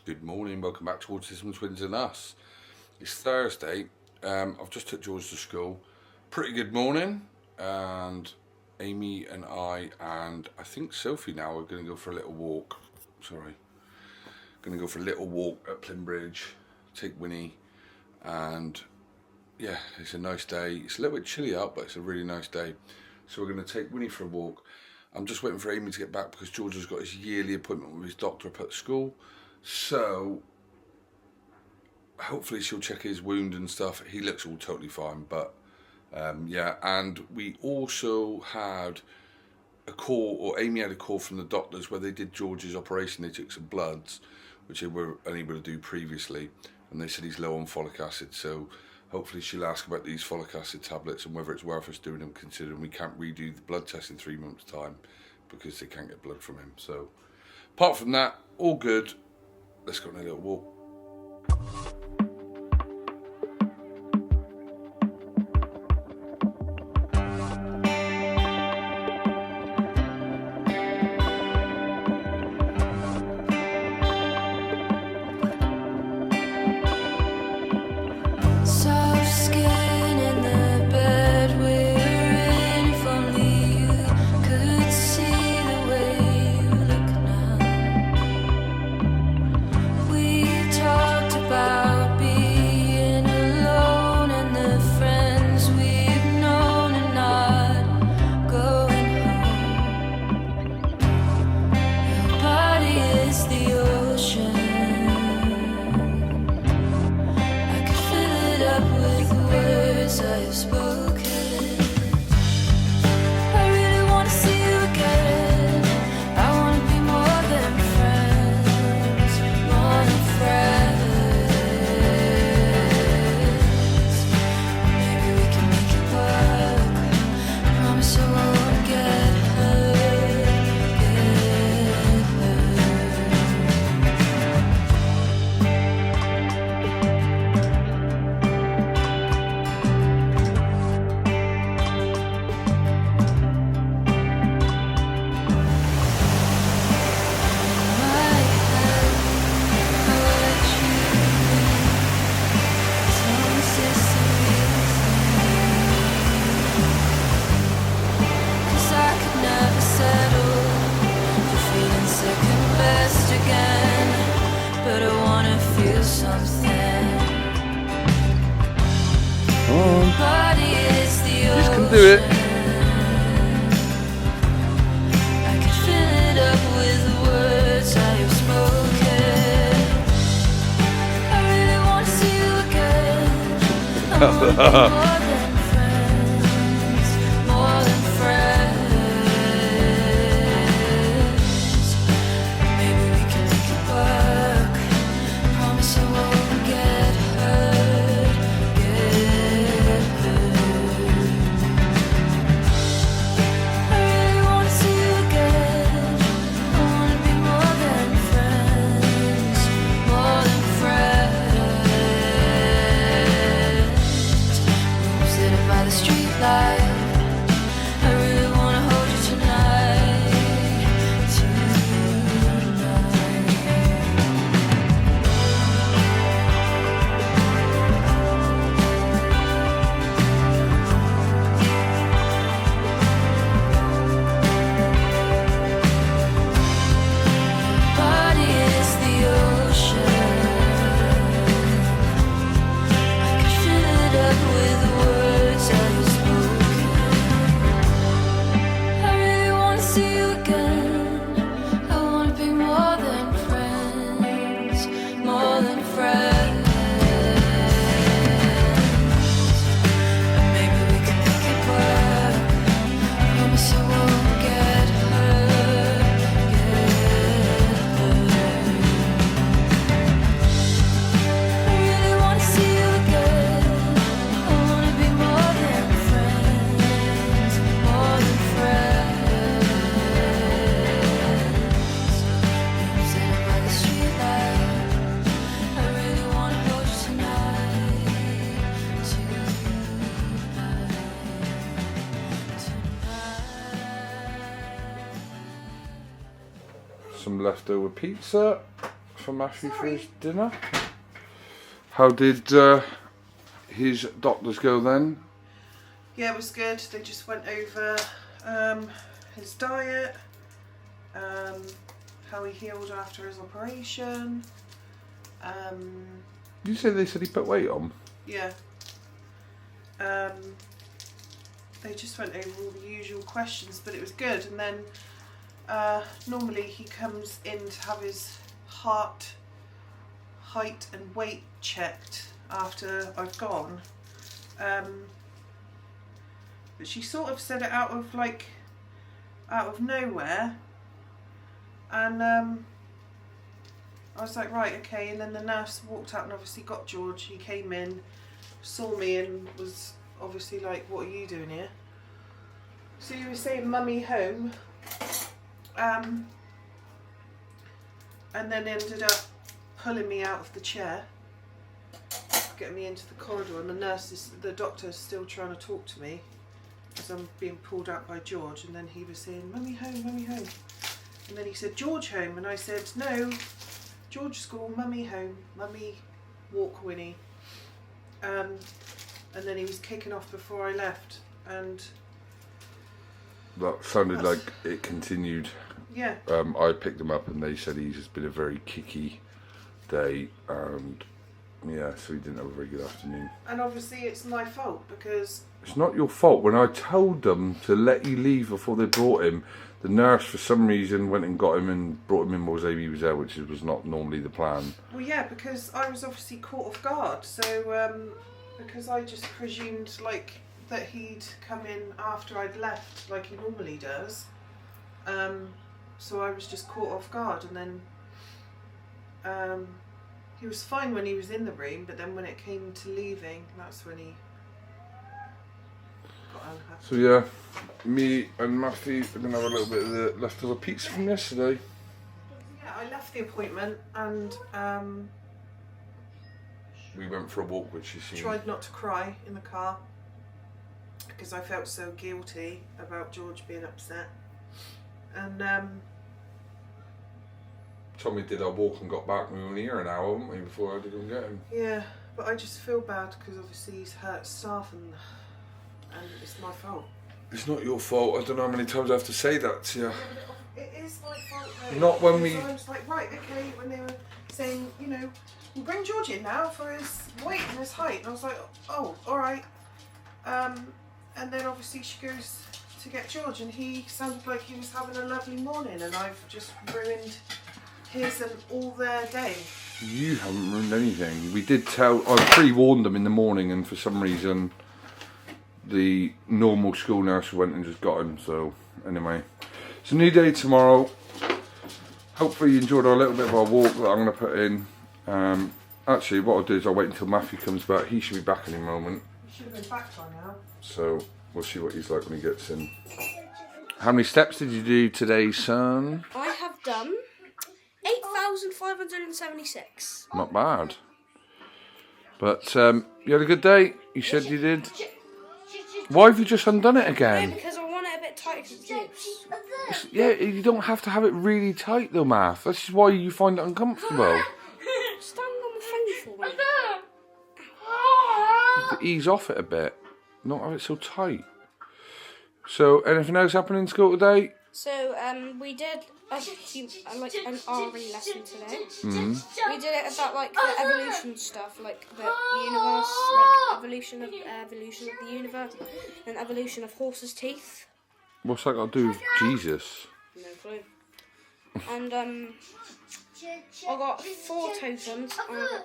Good morning, welcome back to Autism Twins and Us. It's Thursday. I've just took George to school. Pretty good morning, and Amy and I think Sophie now are going to go for a little walk. Going to go for a little walk at Bridge, take Winnie, and yeah, it's a nice day. It's a little bit chilly out, but it's a really nice day. So we're going to take Winnie for a walk. I'm just waiting for Amy to get back because George has got his yearly appointment with his doctor up at school. So hopefully she'll check his wound and stuff. He looks all totally fine, but yeah. And we also had a call, or Amy had a call from the doctors where they did George's operation. They took some bloods, which they were unable to do previously, and they said he's low on folic acid. So hopefully she'll ask about these folic acid tablets and whether it's worth us doing them, considering we can't redo the blood test in 3 months' time because they can't get blood from him. So apart from that, all good. Let's go on a little walk. Do it. I can fill it up with the words I have spoken. I really want to see you again. I want to be more than friends, more than friends. Maybe we can make it work. Promise I won't get hurt, some leftover pizza for Matthew for his dinner. How did his doctors go then? Yeah, it was good. They just went over his diet, how he healed after his operation. You said they said he put weight on? Yeah. They just went over all the usual questions, but it was good. And then normally he comes in to have his heart, height and weight checked after I've gone. But she sort of said it out of nowhere. And I was like, right, okay. And then the nurse walked out and obviously got George. He came in, saw me and was obviously like, what are you doing here? So you were saying mummy home. And then ended up pulling me out of the chair, getting me into the corridor, and the doctor's still trying to talk to me as I'm being pulled out by George. And then he was saying, mummy home, mummy home. And then he said, George home. And I said, no, George school, mummy home, mummy walk Winnie. And then he was kicking off before I left. And that sounded like it continued. Yeah. I picked him up and they said he's just been a very kicky day, and yeah, so he didn't have a very good afternoon. And obviously it's my fault because... It's not your fault. When I told them to let you leave before they brought him, the nurse for some reason went and got him and brought him in while Amy was there, which was not normally the plan. Well, yeah, because I was obviously caught off guard, so because I just presumed like that he'd come in after I'd left like he normally does. So I was just caught off guard, and then he was fine when he was in the room, but then when it came to leaving, that's when he got unhappy. So yeah, me and Matthew are going to have a little bit of the leftover pizza from yesterday. Yeah, I left the appointment and We went for a walk, which you see. tried not to cry in the car because I felt so guilty about George being upset. And Tommy did our walk and got back. We were only here an hour, weren't we, before I had to go and get him. yeah, but I just feel bad because obviously he's hurt staff and it's my fault. It's not your fault. I don't know how many times I have to say that to you. Yeah, but it is my fault though. Not when we... I was like, right, okay, when they were saying, you know, we'll bring George in now for his weight and his height. And I was like, oh, alright. And then obviously she goes to get George and he sounded like he was having a lovely morning, and I've just ruined his and all their day. You haven't ruined anything. We did tell... I pre-warned them in the morning, and for some reason the normal school nurse went and just got him. So anyway, it's a new day tomorrow. Hopefully you enjoyed our little bit of our walk that I'm going to put in. Actually, what I'll do is I'll wait until Matthew comes back. He should be back any moment. He should have been back by now. So we'll see what he's like when he gets in. How many steps did you do today, son? I have done 8,576. Not bad. But you had a good day? You said you did? Why have you just undone it No, again? because I want it a bit tight because it's loose. Yeah, you don't have to have it really tight though, Math. That's just why you find it uncomfortable. Stand on the phone for me. You have to ease off it a bit. Not have it so tight. So, anything else happening in school today? So, we did an RE lesson today. Mm. We did it about like the evolution stuff, like the universe, like evolution of the universe, and evolution of horses' teeth. What's that got to do with Jesus? No clue. And I got 4 tokens, and I got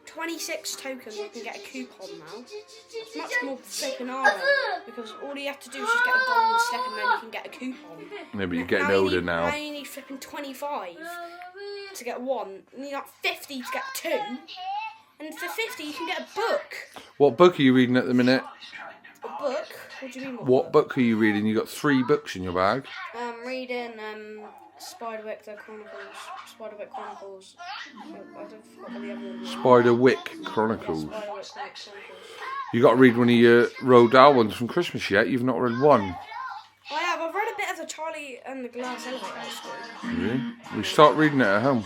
26 tokens. I can get a coupon now. It's much more flipping harder because all you have to do is just get a golden step, and then you can get a coupon. Yeah, but you're getting older now. Now you need flipping 25 to get 1. You need like 50 to get 2. And for 50 you can get a book. What book are you reading at the minute? A book? What do you mean? What book are you reading? You got 3 books in your bag. I'm reading Spiderwick Chronicles. I don't forgot what the other one was. Spiderwick Chronicles. Spiderwick Chronicles. You got to read one of your Roald Dahl ones from Christmas yet? You've not read one. I have. I've read a bit of the Charlie and the Glass Elevator at school. Really? We start reading it at home.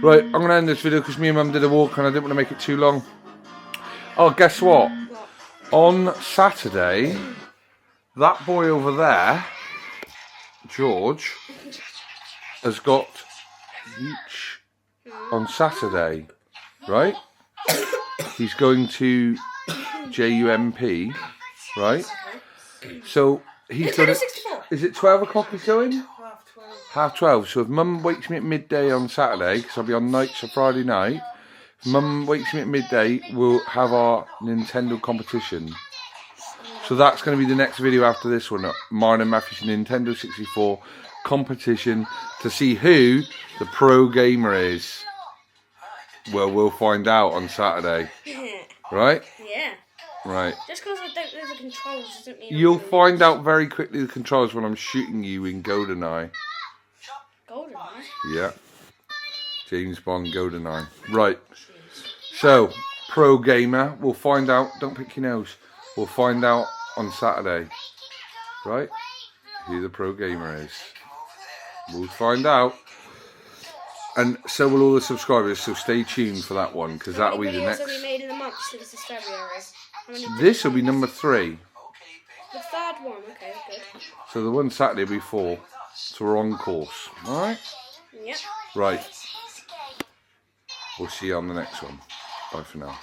Right, I'm going to end this video because me and Mum did a walk and I didn't want to make it too long. Oh, guess what? On Saturday, that boy over there, George, has got Bleach on Saturday, right? He's going to JUMP, right? So he's got it. Is it 12 o'clock he's going? Half 12. Half 12. So if Mum wakes me at midday on Saturday, because I'll be on nights for Friday night, if Mum wakes me at midday, we'll have our Nintendo competition. So that's going to be the next video after this one. Mine and Matthew's Nintendo 64 competition to see who the pro gamer is. Well, we'll find out on Saturday. Right? Yeah. Right. Just because I don't know the controls doesn't mean... You'll find out very quickly the controls when I'm shooting you in GoldenEye. GoldenEye? Yeah. James Bond GoldenEye. Right. So, pro gamer. We'll find out. Don't pick your nose. We'll find out on Saturday. Right? Who the pro gamer is. We'll find out. And so will all the subscribers, so stay tuned for that one, because that'll be the next... How many videos have we made in a month since this February? This will be number 3. The third one, okay, good. So the one Saturday will be 4. So we're on course. Alright? Yep. Right. We'll see you on the next one. Bye for now.